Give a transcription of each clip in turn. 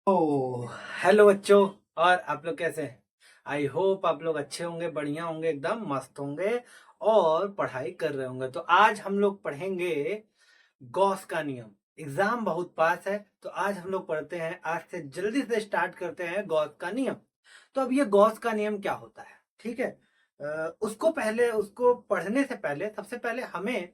ओ hello बच्चों। और आप लोग कैसे हैं? आई होप आप लोग अच्छे होंगे, बढ़िया होंगे, एकदम मस्त होंगे और पढ़ाई कर रहे होंगे। तो आज हम लोग पढ़ेंगे गॉस का नियम। एग्जाम बहुत पास है तो आज हम लोग पढ़ते हैं। आज से जल्दी से स्टार्ट करते हैं गॉस का नियम। तो अब ये गॉस का नियम क्या होता है, ठीक है? उसको पढ़ने से पहले सबसे पहले हमें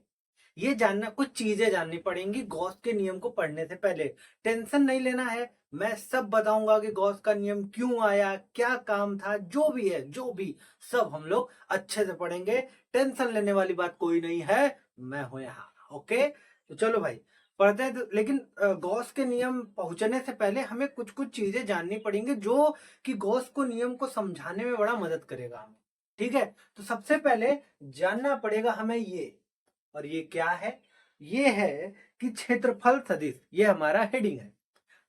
ये जानना, कुछ चीजें जाननी पड़ेंगी गॉस के नियम को पढ़ने से पहले। टेंशन नहीं लेना है, मैं सब बताऊंगा कि गॉस का नियम क्यों आया, क्या काम था, जो भी है, जो भी सब हम लोग अच्छे से पढ़ेंगे। टेंशन लेने वाली बात कोई नहीं है, मैं हूं यहाँ। ओके, तो चलो भाई पढ़ते हैं। लेकिन गॉस के नियम पहुंचने से पहले हमें कुछ कुछ चीजें जाननी पड़ेंगी जो कि गॉस को नियम को समझाने में बड़ा मदद करेगा हमें। ठीक है, तो सबसे पहले जानना पड़ेगा हमें ये। और ये क्या है? ये है कि क्षेत्रफल सदिश, ये हमारा हेडिंग है।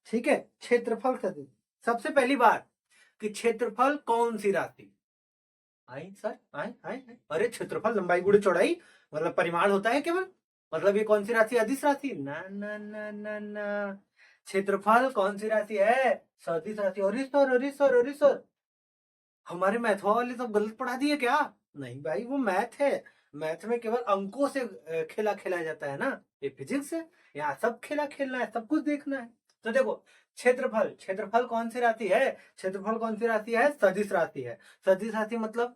ठीक है, क्षेत्रफल सदिश। सबसे पहली बात कि क्षेत्रफल कौन सी राशि? आई सर, आई आई आई। अरे क्षेत्रफल लंबाई गुणे चौड़ाई मतलब परिमाण होता है केवल। मतलब ये कौन सी राशि? अदिश राशि? ना ना ना ना ना। क्षेत्रफल कौन सी राशि है? सदिश राशि। अरे सर, अरे सर, अरे सर, हमारे मैथ वाले सब गलत पढ़ा दिए क्या? नहीं भाई, वो मैथ है। मैथ में केवल अंकों से खेला खेला जाता है ना। ये फिजिक्स है, यहाँ सब खेला खेलना है, सब कुछ देखना है। तो देखो, क्षेत्रफल, क्षेत्रफल कौन सी राशि है? क्षेत्रफल कौन सी राशि है? सदिश राशि है। सदिश राशि मतलब,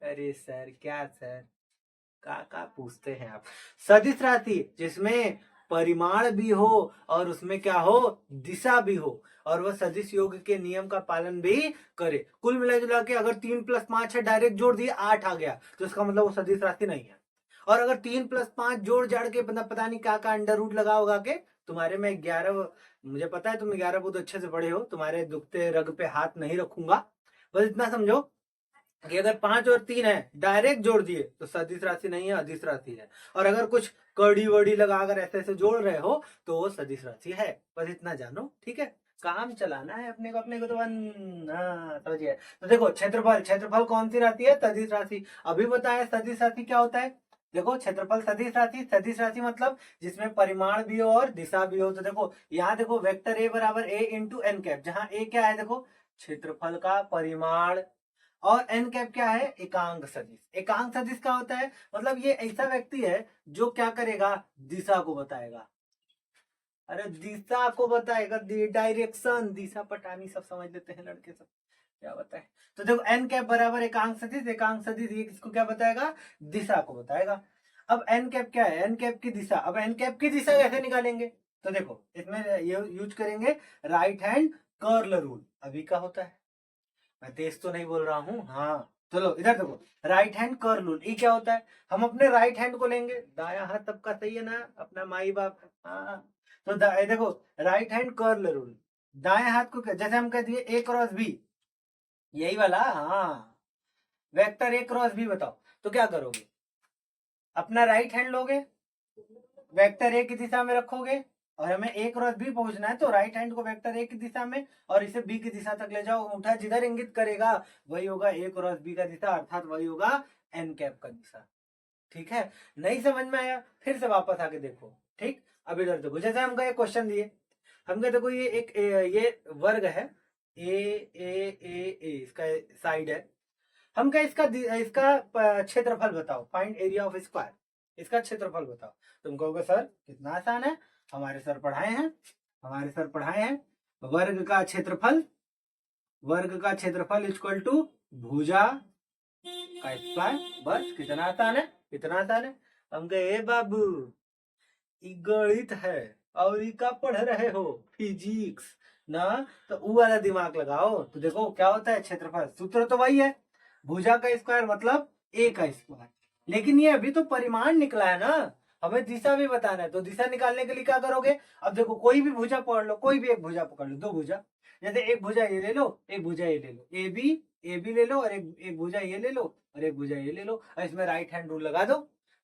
अरे सर क्या सर, का पूछते हैं आप? सदिश राशि जिसमें परिमाण भी हो और उसमें क्या हो, दिशा भी हो, और वह सदिश योग के नियम का पालन भी करे। कुल मिला जुला के अगर 3+5 है, डायरेक्ट जोड़ दिए 8 आ गया, तो इसका मतलब वो सदिश राशि नहीं है। और अगर 3+5 जोड़ जाड़ के पता नहीं क्या अंडर रूट लगा होगा के, तुम्हारे में 11, मुझे पता है तुम 11 बहुत अच्छे से पढ़े हो, तुम्हारे दुखते रग पे हाथ नहीं रखूंगा। बस इतना समझो कि अगर 5 और 3 है, डायरेक्ट जोड़ दिए तो सदिश राशि नहीं है, अदिश राशि है। और अगर कुछ कड़ी वड़ी लगा अगर ऐसे ऐसे जोड़ रहे हो तो वो सदिश राशि है। बस इतना जानो, ठीक है? काम चलाना है अपने को तो हाँ समझिए। तो देखो, क्षेत्रफल, क्षेत्रफल कौन सी राशि है? सदिश राशि। अभी बताया सदिश राशि क्या होता है। देखो, क्षेत्रफल सदिश राशि, सदिश राशि मतलब जिसमें परिमाण भी हो और दिशा भी हो। तो देखो यहाँ देखो, वेक्टर ए बराबर ए इंटू एन कैप, जहां ए क्या है देखो, क्षेत्रफल का परिमाण, और एन कैप क्या है? एकांक सदिश। एकांक सदिश क्या होता है? मतलब ये ऐसा व्यक्ति है जो क्या करेगा, दिशा को बताएगा। अरे दिशा को बताएगा, डायरेक्शन, दिशा पटानी सब समझ लेते हैं लड़के सब, क्या बताए। तो देखो एन कैप बराबर एकांक सदिश, एकांक सदिश ये किसको क्या बताएगा? दिशा को बताएगा। अब एन कैप क्या है? एन कैप की दिशा। अब एन कैप की दिशा कैसे निकालेंगे? तो देखो इसमें ये यूज करेंगे राइट हैंड कर्ल रूल। अभी का होता है, मैं तेज तो नहीं बोल रहा हूँ, हाँ। चलो इधर देखो, राइट हैंड कर्ल रूल, ये क्या होता है? हम अपने राइट हैंड को लेंगे, दाया हाथ सबका सही है ना, अपना माई बाप है, हाँ। तो देखो, राइट हैंड कर्ल रूल, दाएं हाथ को जैसे हम कह दिए ए क्रॉस बी, यही वाला, हाँ। वेक्टर ए क्रॉस बी बताओ, तो क्या करोगे? अपना राइट हैंड लोगे, वेक्टर ए की दिशा में रखोगे, और हमें ए क्रॉस बी पहुंचना है, तो राइट हैंड को वेक्टर ए की दिशा में और इसे बी की दिशा तक ले जाओ। अंगूठा जिधर इंगित करेगा वही होगा ए क्रॉस बी का दिशा, अर्थात वही होगा एन कैप का दिशा। ठीक है? नहीं समझ में आया फिर से वापस आके देखो। ठीक, अब इधर देखो, जैसे हमको एक क्वेश्चन दिए, हमको देखो ये एक ये वर्ग है, ए ए ए ए इसका साइड है। हम क्या इसका इसका क्षेत्रफल बताओ, फाइंड एरिया ऑफ स्क्वायर। इसका क्षेत्रफल बताओ। तुम कहोगे सर कितना आसान है, हमारे सर पढ़ाए हैं, हमारे सर पढ़ाए हैं। वर्ग का क्षेत्रफल, वर्ग का क्षेत्रफल इक्वल टू भुजा का स्क्वायर। बस कितना आसान है, कितना आसान है। हम कहे ए बाबू, ई गणित है और ई का पढ़ रहे हो, फिजिक्स ना, तो वो वाला दिमाग लगाओ। तो देखो क्या होता है क्षेत्रफल, सूत्र तो वही है, भुजा का स्क्वायर मतलब ए का स्क्वायर। लेकिन ये अभी तो परिमाण निकला है ना, हमें दिशा भी बताना है। तो दिशा निकालने के लिए क्या करोगे? अब देखो कोई भी भुजा पकड़ लो, कोई भी एक भुजा पकड़ लो, दो भुजा, जैसे एक भुजा ये ले लो, एक भुजा ये ले लो, ए बी ले लो, और एक एक भुजा ये ले लो, और एक भुजा ये ले लो, और इसमें राइट हैंड रूल लगा दो,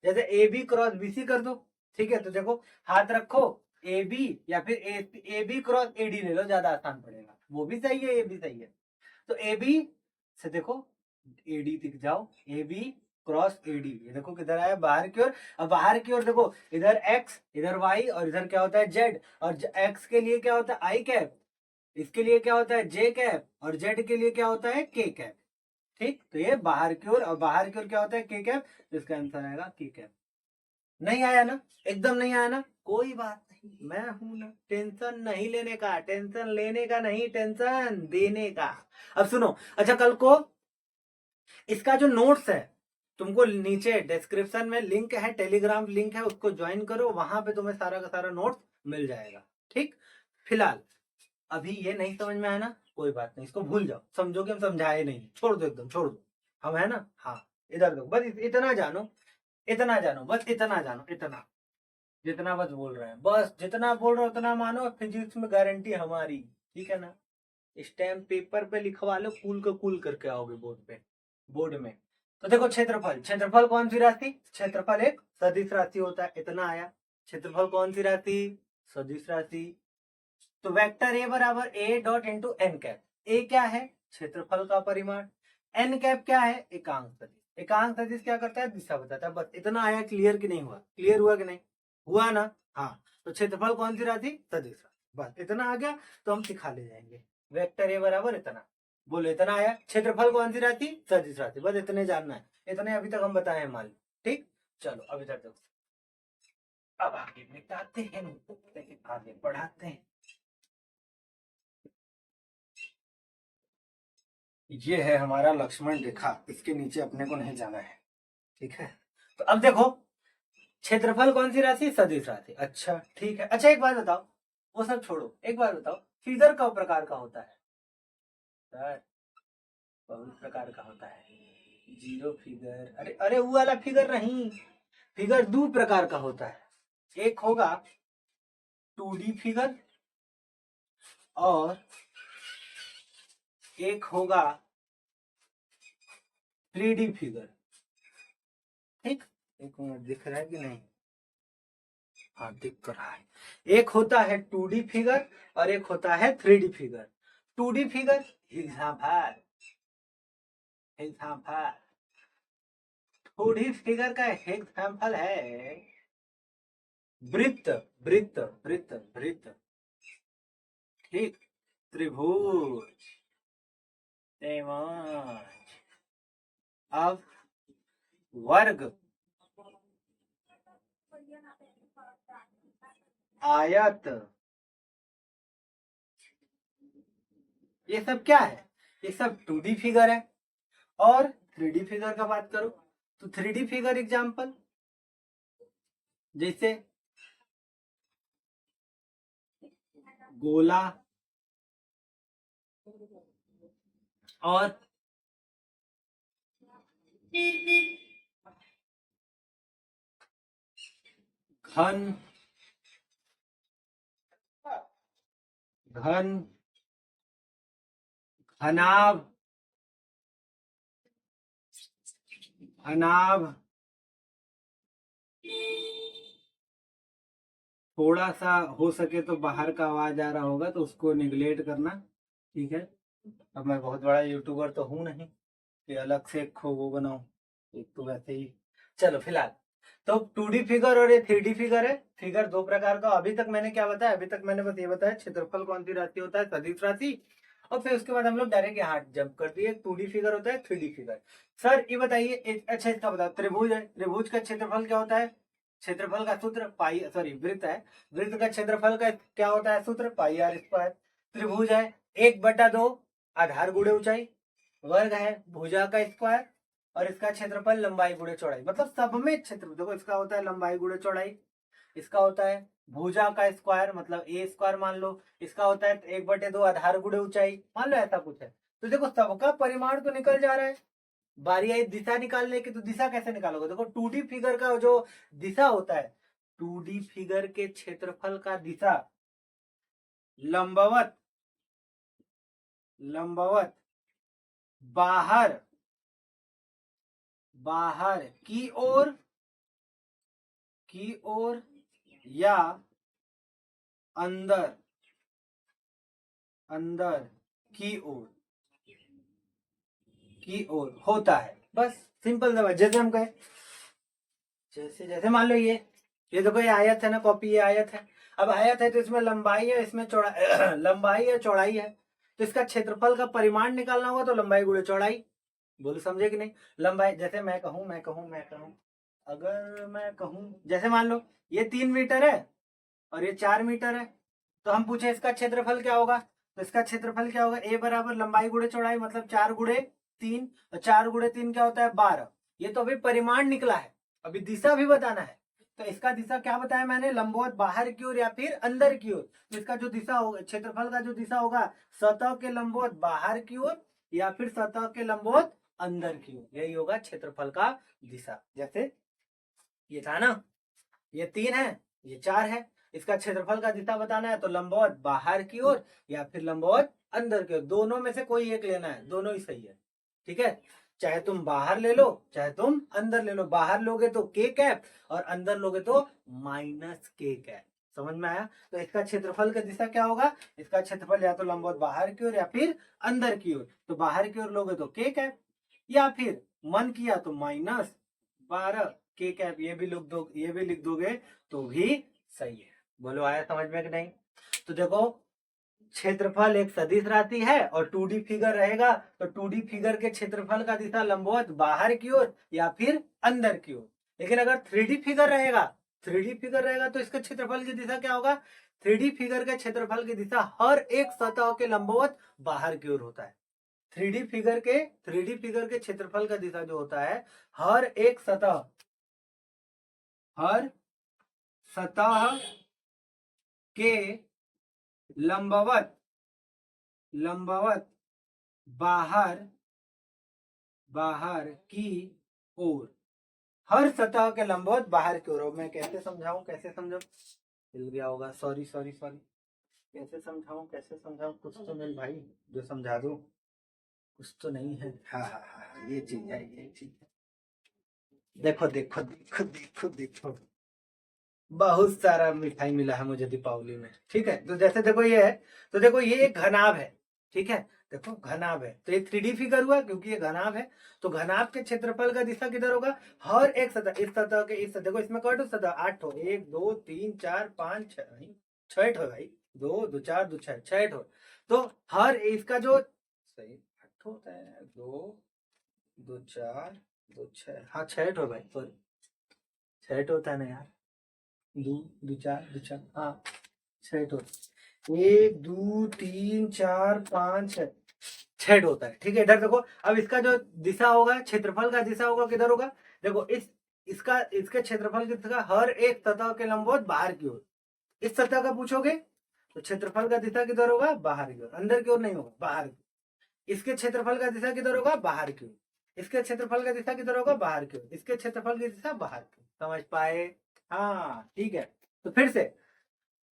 जैसे A B cross B C कर दो। ठीक है, तो देखो हाथ रखो, ए बी या फिर A B cross A D ले लो, ज्यादा आसान पड़ेगा, वो भी सही है, ये भी सही है। तो ए बी से देखो ए डी दिख जाओ, A B cross A D, ये देखो किधर आया, बाहर की ओर। अब बाहर की ओर देखो, इधर एक्स, इधर वाई, और इधर क्या होता है जेड, और एक्स के लिए क्या होता है आई कैप, इसके लिए क्या होता है जे कैप, और जेड के लिए क्या होता है के कैप। ठीक, तो ये बाहर की ओर, और बाहर की ओर क्या होता है के कैप, तो इसका आंसर आएगा के कैप। नहीं आया ना, एकदम नहीं आया ना, कोई बात नहीं, मैं हूं ना, टेंशन नहीं लेने का, टेंशन लेने का नहीं, टेंशन देने का। अब सुनो, अच्छा कल को इसका जो नोट्स है, तुमको नीचे डिस्क्रिप्शन में लिंक है, टेलीग्राम लिंक है, उसको ज्वाइन करो, वहां पे तुम्हें सारा का सारा नोट्स मिल जाएगा। ठीक, फिलहाल अभी ये नहीं समझ में आया ना, कोई बात नहीं, इसको भूल जाओ, समझो कि हम समझाए नहीं, छोड़ दो, एकदम छोड़ दो, हम है ना। हाँ, इधर दो, बस इतना जानो, इतना जानो, बस इतना जानो, इतना जितना बस बोल रहे हैं, बस जितना बोल रहे हो उतना मानो, फिजिक्स में गारंटी हमारी। ठीक है ना, स्टैम्प पेपर पे लिखवा लो, कूल का कूल करके आओगे बोर्ड पे, बोर्ड में। तो देखो क्षेत्रफल, क्षेत्रफल कौन सी राशि, क्षेत्रफल एक सदिश राशि होता है, इतना आया। क्षेत्रफल कौन सी राशि, सदिश राशि। तो वेक्टर ए बराबर A dot into n cap. A क्या है, क्षेत्रफल का परिमाण, एन कैप क्या है, एकांक सदिश। एकांक सदिश क्या करता है, दिशा बताता है। बस इतना आया, क्लियर कि नहीं हुआ, क्लियर हुआ कि नहीं हुआ ना। हाँ, तो क्षेत्रफल कौन सी राशि, सदिश राशि, बस इतना आ गया, तो हम सिखा ले जाएंगे। वेक्टर ए बराबर इतना, बोलो इतना आया। क्षेत्रफल कौन सी राशि, सदिश राशि, बस इतने जानना है, इतने अभी तक हम बताए हैं मान। ठीक, चलो अभी तक अब आगे बताते हैं, आगे बढ़ाते हैं। ये है हमारा लक्ष्मण रेखा, इसके नीचे अपने को नहीं जाना है। ठीक है, तो अब देखो, क्षेत्रफल कौन सी राशि, सदिश राशि। अच्छा ठीक है, अच्छा एक बात बताओ, वो सब छोड़ो, एक बात बताओ, फिगर कब प्रकार का होता है सर, बहुत प्रकार का होता है। जीरो फिगर, अरे अरे वो वाला फिगर नहीं, फिगर दो प्रकार का होता है। एक होगा 2D फिगर, और एक होगा 3D फिगर। ठीक, एक मिनट, दिख रहा है कि नहीं, हाँ दिख तो रहा है। एक होता है 2D फिगर, और एक होता है 3D figure. 2D figure example, example 2D figure का एग्जाम्पल है वृत्त, वृत्त, वृत्त, वृत्त। ठीक, त्रिभुज, त्रिभुज। अब वर्ग, आयत, ये सब क्या है, ये सब 2D फिगर है। और 3D फिगर का बात करो, तो 3D फिगर एग्जाम्पल जैसे गोला, और घन, घन, घनाभ, अनाभ, थोड़ा सा हो सके तो बाहर का आवाज आ रहा होगा तो उसको निगलेक्ट करना। ठीक है, अब मैं बहुत बड़ा यूट्यूबर तो हूं नहीं कि अलग से एक वो बनाऊं, एक तो वैसे ही। चलो फिलहाल, तो 2D फिगर और ये 3D फिगर है। फिगर दो प्रकार का, अभी तक मैंने क्या बताया, अभी तक मैंने बस ये बताया क्षेत्रफल कौन सी राशि होता है, सदिश राशि। और फिर उसके बाद हम लोग डायरेक्ट यहाँ जंप कर दिए, 2D फिगर होता है, 3D फिगर। सर ये बताइए, अच्छा इसका बताओ, त्रिभुज है, त्रिभुज का क्षेत्रफल क्या होता है, क्षेत्रफल का सूत्र पाई, सॉरी वृत्त है, वृत्त का क्षेत्रफल का क्या होता है सूत्र, पाई आर स्क्वायर। त्रिभुज है, 1/2 आधार गुणे ऊंचाई, वर्ग है भुजा का स्क्वायर, और इसका क्षेत्रफल लंबाई गुणे चौड़ाई, मतलब सब में क्षेत्र, देखो इसका होता है लंबाई गुणे चौड़ाई, इसका होता है भुजा का स्क्वायर, मतलब ए स्क्वायर मान लो, इसका होता है 1/2 आधार गुणे ऊंचाई, मान लो ऐसा कुछ है। तो देखो सबका परिमाण तो निकल जा रहा है, बारी आई दिशा निकालने की, तो दिशा कैसे निकालोगे, देखो 2D फिगर का जो दिशा होता है, 2D फिगर के क्षेत्रफल का दिशा लंबवत, लंबवत बाहर, बाहर की ओर, की ओर, या अंदर, अंदर की ओर, की ओर होता है। बस सिंपल सा, जैसे हम कहें, जैसे जैसे मान लो ये देखो ये आयत है ना, कॉपी, ये आयत है। अब आयत है तो इसमें लंबाई है, इसमें चौड़ाई लंबाई है, चौड़ाई है, तो इसका क्षेत्रफल का परिमाण निकालना होगा तो लंबाई गुणे चौड़ाई। बोल समझे कि नहीं? लंबाई जैसे मैं कहूं अगर मैं कहूं जैसे मान लो ये 3 मीटर है और ये 4 मीटर है, तो हम पूछे इसका क्षेत्रफल क्या होगा, तो इसका क्षेत्रफल क्या होगा, ए बराबर लंबाई गुणे चौड़ाई, मतलब 4 गुणे 3, और 4 गुणे 3 क्या होता है 12। ये तो अभी परिमाण निकला है, अभी दिशा भी बताना है। तो इसका दिशा क्या बताया मैंने, लंबवत बाहर की ओर या फिर अंदर की ओर। तो इसका जो दिशा होगा, क्षेत्रफल का जो दिशा होगा, सतह के लंबवत बाहर की ओर या फिर सतह के लंबवत अंदर की ओर, यही होगा क्षेत्रफल का दिशा। जैसे ये था ना, ये 3 है, ये 4 है, इसका क्षेत्रफल का दिशा बताना है तो लंबवत बाहर की ओर या फिर लंबवत अंदर की ओर, दोनों में से कोई एक लेना है, दोनों ही सही है। ठीक है, चाहे तुम बाहर ले लो चाहे तुम अंदर ले लो, बाहर लोगे तो के कैप और अंदर लोगे तो माइनस के कैप। समझ में आया? तो इसका क्षेत्रफल का दिशा क्या होगा, इसका क्षेत्रफल या तो लंबवत बाहर की ओर या फिर अंदर की ओर, तो बाहर की ओर लोगे तो के कैप, या फिर मन किया तो -12 के कैप, ये भी लिख दोगे तो भी सही है। बोलो आया समझ में कि नहीं? तो देखो क्षेत्रफल एक सदिश राशि है और 2D फिगर रहेगा, तो 2D फिगर के क्षेत्रफल का दिशा लंबवत बाहर की ओर या फिर अंदर की ओर। लेकिन अगर 3D फिगर रहेगा तो इसके क्षेत्रफल की दिशा क्या होगा, 3D फिगर के क्षेत्रफल की दिशा हर एक सतह के लंबवत बाहर की ओर होता है। 3D फिगर के क्षेत्रफल का दिशा जो होता है, हर सतह के लंबवत बाहर की ओर, हर सतह के लंबवत बाहर की ओर। मैं कैसे समझाऊं हिल गया होगा, सॉरी कैसे समझाऊं कुछ तो मेरे भाई जो समझा दो, कुछ तो नहीं है। हाँ, ये चीज है। देखो बहुत सारा मिठाई मिला है मुझे दीपावली में। ठीक है, तो जैसे देखो ये है, तो देखो ये एक घनाभ है। ठीक है, देखो घनाभ है तो ये 3D फिगर हुआ क्योंकि ये घनाभ है। तो घनाभ के क्षेत्रफल का दिशा किधर होगा, हर एक सतह, इस सतह के इस सतह, देखो इसमें कौन सतह 8 हो, 1 2 3 4 5 6 नहीं 6 हो भाई, 2 2 4 2 6 6 हो। तो हर इसका जो सही 8 होता है, 2 2 4 2 6, हाँ 6 हो भाई, सॉरी 6 होता है ना यार, 2 2 4 2 4, हाँ 6 होता है, 1 2 3 4 5 6 6 होता है। ठीक है, इधर देखो अब इसका जो दिशा होगा, क्षेत्रफल का दिशा होगा किधर होगा, देखो इसके क्षेत्रफल की दिशा हर एक सतह के लंबवत बाहर की ओर। इस सतह का पूछोगे तो क्षेत्रफल का दिशा किधर होगा, बाहर की ओर, अंदर की ओर नहीं होगा, बाहर की। इसके क्षेत्रफल का दिशा किधर होगा, बाहर की ओर। इसके क्षेत्रफल का दिशा किधर होगा, बाहर की ओर। इसके क्षेत्रफल की दिशा बाहर की ओर। समझ पाए? हाँ ठीक है, तो फिर से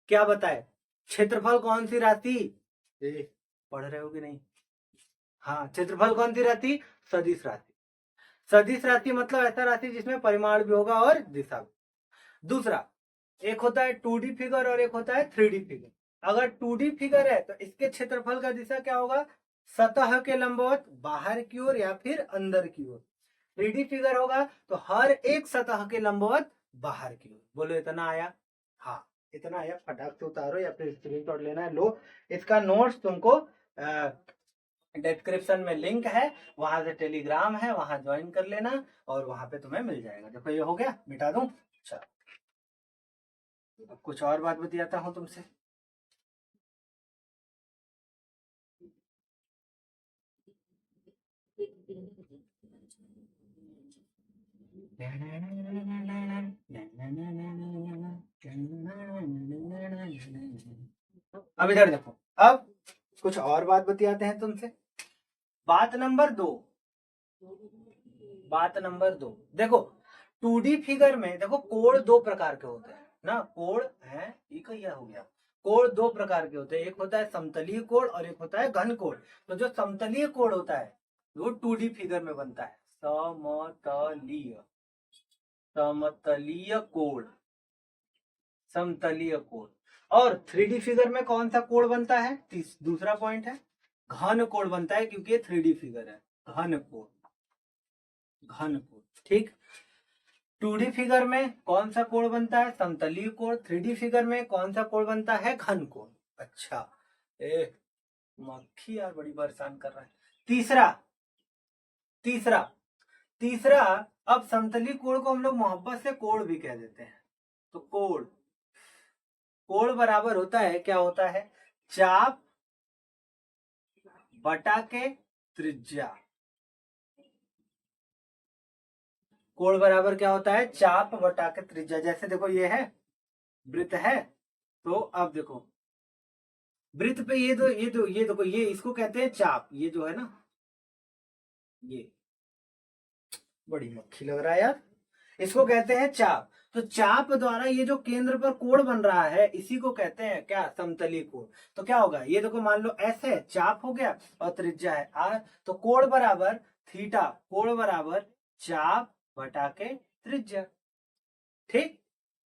क्या बताए, क्षेत्रफल कौन सी राशि, पढ़ रहे हो कि नहीं? हाँ, क्षेत्रफल कौन सी राशि, सदिश राशि। सदिश राशि मतलब ऐसा राशि जिसमें परिमाण भी होगा और दिशा भी। दूसरा, एक होता है 2D फिगर और एक होता है 3D फिगर। अगर 2D फिगर है तो इसके क्षेत्रफल का दिशा क्या होगा, सतह के लंबवत बाहर की ओर या फिर अंदर की ओर। 3D फिगर होगा तो हर एक सतह के लंबवत बाहर की ओर। बोलो इतना आया? हाँ इतना आया, फटाक से उतारो या फिर स्क्रीनशॉट लेना है, लो। इसका नोट्स तुमको डिस्क्रिप्शन में लिंक है, वहां से टेलीग्राम है, वहां ज्वाइन कर लेना और वहां पे तुम्हें मिल जाएगा। देखो ये हो गया, मिटा दूं? चलो अब कुछ और बात बताता हूँ तुमसे। अब इधर देखो, अब कुछ और बात बतियाते हैं तुमसे। बात नंबर 2 देखो, 2D फिगर में देखो कोण 2 प्रकार के होते हैं ना, कोण है, ये क्या हो गया, कोण 2 प्रकार के होते हैं, एक होता है समतलीय कोण और एक होता है घन कोण। तो जो समतलीय कोण होता है वो 2D फिगर में बनता है, समतलीय कोण, समतलीय कोण। और 3D फिगर में कौन सा कोण बनता है, दूसरा पॉइंट है, घन कोण बनता है, क्योंकि ये 3D फिगर है, घन कोण। ठीक। 2D फिगर में कौन सा कोण बनता है? समतलीय कोण। 3D फिगर में कौन सा कोण बनता है? घन कोण। अच्छा, मक्खी यार बड़ी परेशान कर रहा है। तीसरा तीसरा तीसरा अब समतलीय कोण को हम लोग मोहब्बत से कोण भी कह देते हैं। तो कोण कोण बराबर होता है, क्या होता है? चाप बटा के त्रिज्या। कोण बराबर क्या होता है? चाप बटा के त्रिज्या। जैसे देखो ये है वृत्त है, तो अब देखो वृत्त पे ये देखो ये इसको कहते हैं चाप। ये जो है ना, ये बड़ी मक्खी लग रहा है यार, इसको कहते हैं चाप। तो चाप द्वारा ये जो केंद्र पर कोण बन रहा है इसी को कहते हैं क्या? समतलीय कोण। तो क्या होगा? ये देखो मान लो ऐसे चाप हो गया और त्रिज्या है आर, तो कोण बराबर थीटा। कोण बराबर चाप बटा के त्रिज्या। ठीक,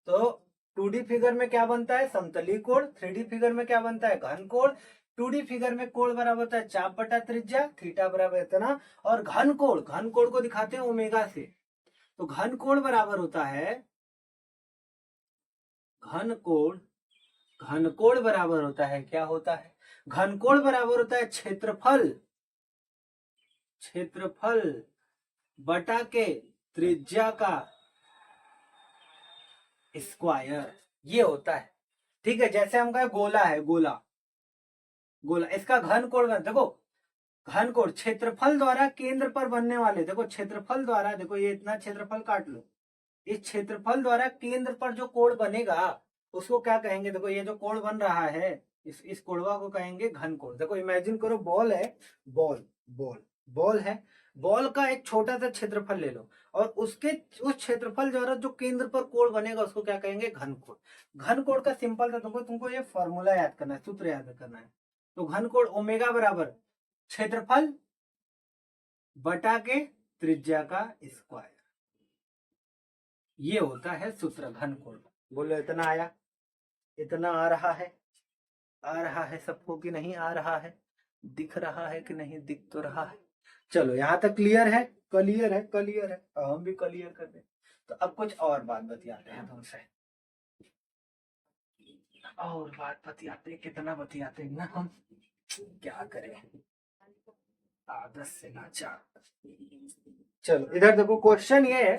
तो 2D फिगर में क्या बनता है? समतलीय कोण। 3D फिगर में क्या बनता है? घन कोण। 2D फिगर में कोण बराबर होता है चाप बटा त्रिज्या, थीटा बराबर इतना। और घन कोण को दिखाते हैं ओमेगा से। तो घन कोण बराबर होता है घन कोण बराबर होता है, क्या होता है? घन कोण बराबर होता है क्षेत्रफल बटा के त्रिज्या का स्क्वायर, ये होता है। ठीक है, जैसे हम कहे गोला है, गोला इसका घन कोण देखो, घन कोण क्षेत्रफल द्वारा केंद्र पर बनने वाले, देखो क्षेत्रफल द्वारा, देखो ये इतना क्षेत्रफल काट लो, इस क्षेत्रफल द्वारा केंद्र पर जो कोण बनेगा उसको क्या कहेंगे? देखो ये जो कोण बन रहा है इस कोणवा को कहेंगे घन कोण। देखो इमेजिन करो बॉल है, बॉल है, बॉल का एक छोटा सा क्षेत्रफल ले लो और उसके उस क्षेत्रफल द्वारा जो केंद्र पर कोण बनेगा उसको क्या कहेंगे? घन कोण। घन कोण का सिंपल था, तुमको ये फॉर्मूला याद करना है, सूत्र याद करना है। तो घन कोण ओमेगा बराबर क्षेत्रफल बटा के त्रिज्या का स्क्वायर, ये होता है सूत्र घन कोण। बोलो इतना आया? इतना आ रहा है सबको कि नहीं आ रहा है? दिख रहा है कि नहीं? दिख तो रहा है। चलो यहां तक क्लियर है? क्लियर है, क्लियर है। अब हम भी क्लियर कर दे। तो अब कुछ और बात बतियाते हैं तुमसे, और बात बतियाते, कितना बतियाते हैं ना हम, क्या करें, आदत से लाचार। चलो इधर देखो, क्वेश्चन ये है,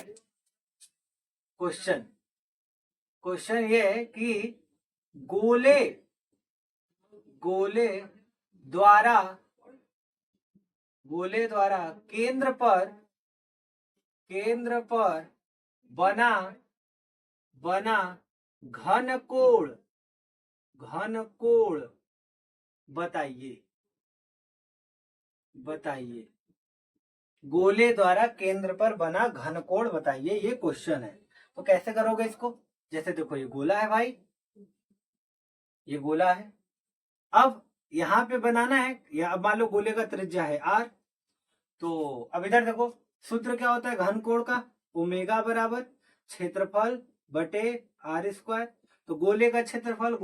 क्वेश्चन ये है कि गोले गोले द्वारा केंद्र पर बना घन कोण बताइए गोले द्वारा केंद्र पर बना घन कोण बताइए, ये क्वेश्चन है। तो कैसे करोगे इसको? जैसे देखो ये गोला है भाई, ये गोला है, अब यहां पे बनाना है, या अब मान लो गोले का त्रिज्या है आर, तो अब इधर देखो सूत्र क्या होता है घन कोण का? ओमेगा बराबर क्षेत्रफल बटे आर स्क्वायर। तो गोले का क्षेत्रफल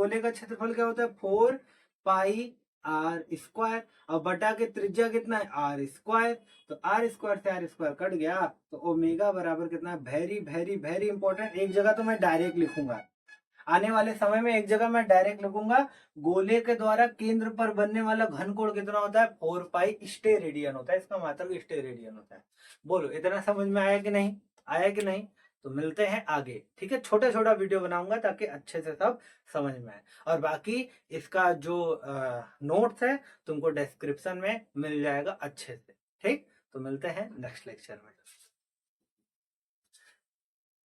क्या होता है? 4 पाई आर स्क्वायर, और बटा के त्रिज्या कितना है? R square. तो आर स्क्वायर से आर स्क्वायर कट गया, तो ओमेगा बराबर कितना है? वेरी वेरी वेरी इंपॉर्टेंट, एक जगह तो मैं डायरेक्ट लिखूंगा, आने वाले समय में एक जगह मैं डायरेक्ट लिखूंगा, गोले के द्वारा केंद्र पर बनने वाला घन कोण कितना होता है? 4 पाई स्टेरेडियन होता है, इसका मतलब स्टेरेडियन होता है। बोलो इतना समझ में आया कि नहीं? आया कि नहीं? तो मिलते हैं आगे, ठीक है? छोटा छोटा वीडियो बनाऊंगा ताकि अच्छे से सब समझ में आए, और बाकी इसका जो नोट्स है तुमको डिस्क्रिप्शन में मिल जाएगा अच्छे से। ठीक, तो मिलते हैं नेक्स्ट लेक्चर में।